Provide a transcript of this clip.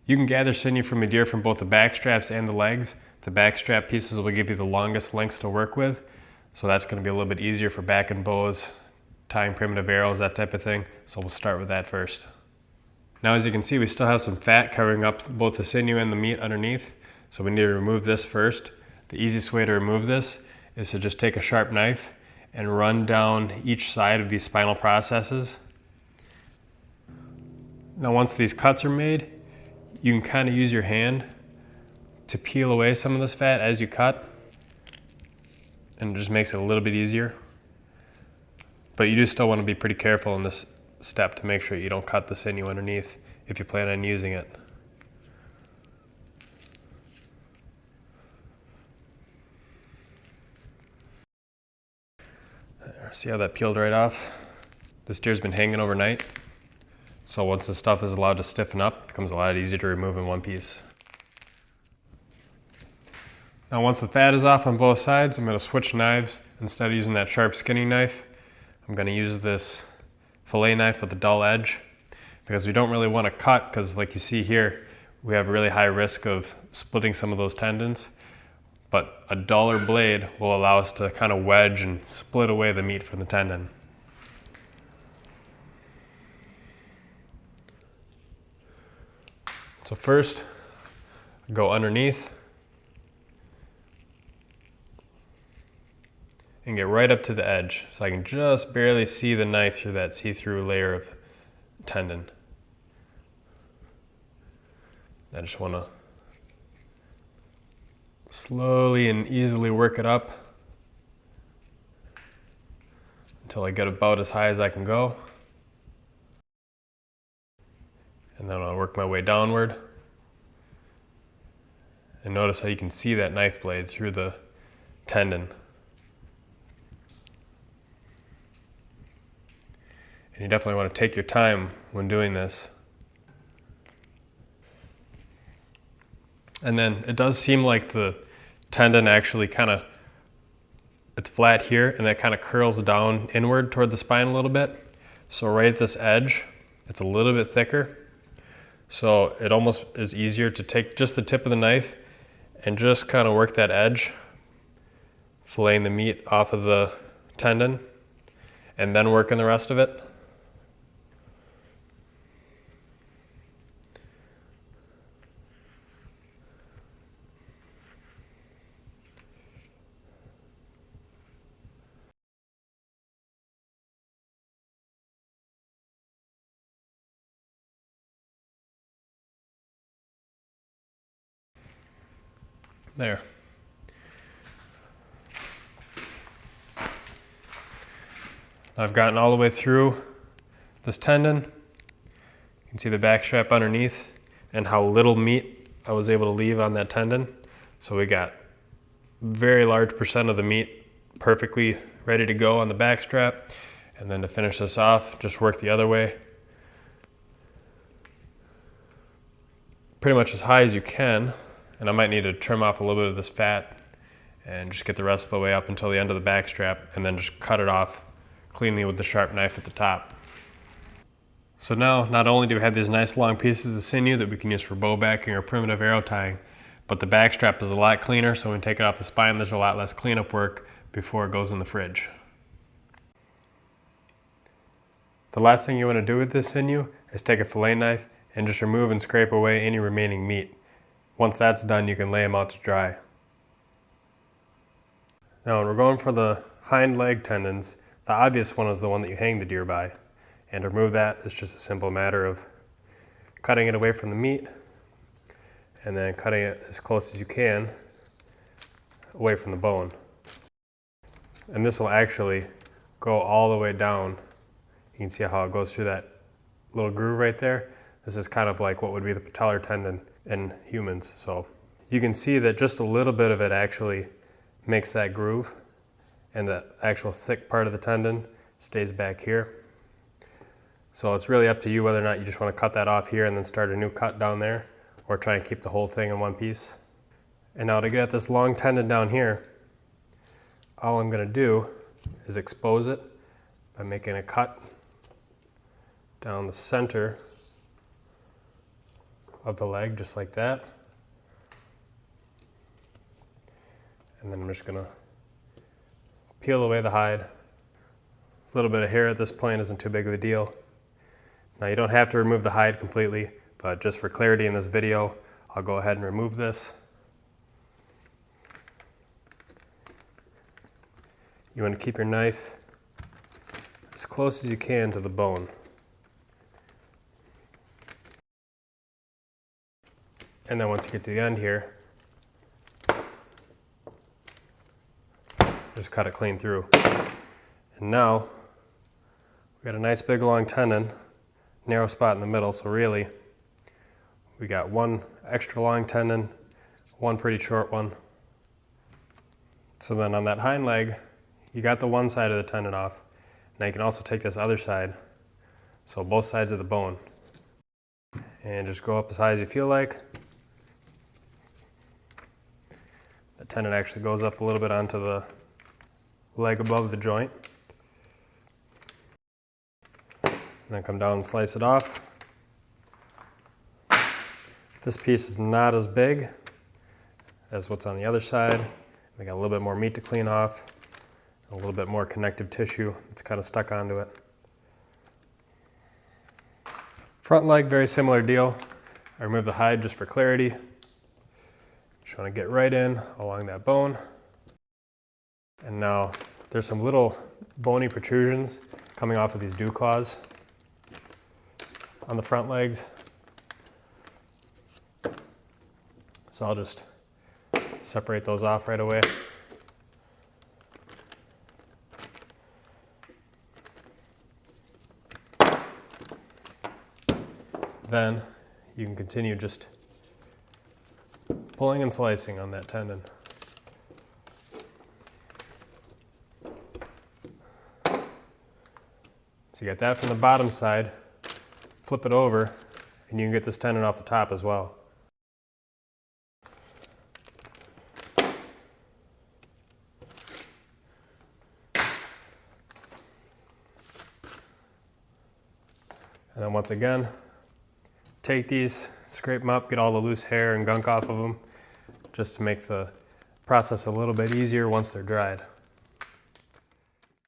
You can gather sinew from a deer from both the backstraps and the legs. The backstrap pieces will give you the longest lengths to work with, so that's going to be a little bit easier for back and bows, tying primitive arrows, that type of thing. So we'll start with that first. Now as you can see, we still have some fat covering up both the sinew and the meat underneath, so we need to remove this first. The easiest way to remove this is to just take a sharp knife and run down each side of these spinal processes. Now once these cuts are made, you can kind of use your hand to peel away some of this fat as you cut, and it just makes it a little bit easier. But you do still want to be pretty careful in this step to make sure you don't cut the sinew underneath if you plan on using it. There, see how that peeled right off? This deer's been hanging overnight, so once the stuff is allowed to stiffen up, it becomes a lot easier to remove in one piece. Now once the fat is off on both sides, I'm going to switch knives. Instead of using that sharp skinning knife, I'm going to use this fillet knife with a dull edge, because we don't really want to cut, because like you see here, we have a really high risk of splitting some of those tendons. But a duller blade will allow us to kind of wedge and split away the meat from the tendon. So first, go underneath and get right up to the edge, so I can just barely see the knife through that see-through layer of tendon. I just want to slowly and easily work it up until I get about as high as I can go. And then I'll work my way downward. And notice how you can see that knife blade through the tendon. And you definitely want to take your time when doing this. And then it does seem like the tendon actually it's flat here, and that kind of curls down inward toward the spine a little bit. So right at this edge, it's a little bit thicker. So it almost is easier to take just the tip of the knife and just kind of work that edge, filleting the meat off of the tendon, and then working the rest of it. There. I've gotten all the way through this tendon. You can see the back strap underneath and how little meat I was able to leave on that tendon. So we got very large percent of the meat perfectly ready to go on the back strap. And then to finish this off, just work the other way. Pretty much as high as you can. And I might need to trim off a little bit of this fat and just get the rest of the way up until the end of the back strap, and then just cut it off cleanly with the sharp knife at the top. So now, not only do we have these nice long pieces of sinew that we can use for bow backing or primitive arrow tying, but the back strap is a lot cleaner, so when we take it off the spine, there's a lot less cleanup work before it goes in the fridge. The last thing you want to do with this sinew is take a fillet knife and just remove and scrape away any remaining meat. Once that's done, you can lay them out to dry. Now when we're going for the hind leg tendons, the obvious one is the one that you hang the deer by. And to remove that, it's just a simple matter of cutting it away from the meat and then cutting it as close as you can away from the bone. And this will actually go all the way down. You can see how it goes through that little groove right there. This is kind of like what would be the patellar tendon in humans. So you can see that just a little bit of it actually makes that groove, and the actual thick part of the tendon stays back here. So it's really up to you whether or not you just want to cut that off here and then start a new cut down there, or try and keep the whole thing in one piece. And now to get at this long tendon down here, all I'm going to do is expose it by making a cut down the center of the leg, just like that. And then I'm just gonna peel away the hide. A little bit of hair at this point isn't too big of a deal. Now you don't have to remove the hide completely, but just for clarity in this video, I'll go ahead and remove this. You want to keep your knife as close as you can to the bone. And then once you get to the end here, just cut it clean through. And now, we got a nice big long tendon, narrow spot in the middle, so really, we got one extra long tendon, one pretty short one. So then on that hind leg, you got the one side of the tendon off. Now you can also take this other side, so both sides of the bone, and just go up as high as you feel like. The tendon actually goes up a little bit onto the leg above the joint. And then come down and slice it off. This piece is not as big as what's on the other side. We got a little bit more meat to clean off, a little bit more connective tissue that's kind of stuck onto it. Front leg, very similar deal. I remove the hide just for clarity. Just want to get right in along that bone. And now there's some little bony protrusions coming off of these dew claws on the front legs. So I'll just separate those off right away. Then you can continue just pulling and slicing on that tendon. So you get that from the bottom side, flip it over, and you can get this tendon off the top as well. And then once again, take these, scrape them up, get all the loose hair and gunk off of them, just to make the process a little bit easier once they're dried.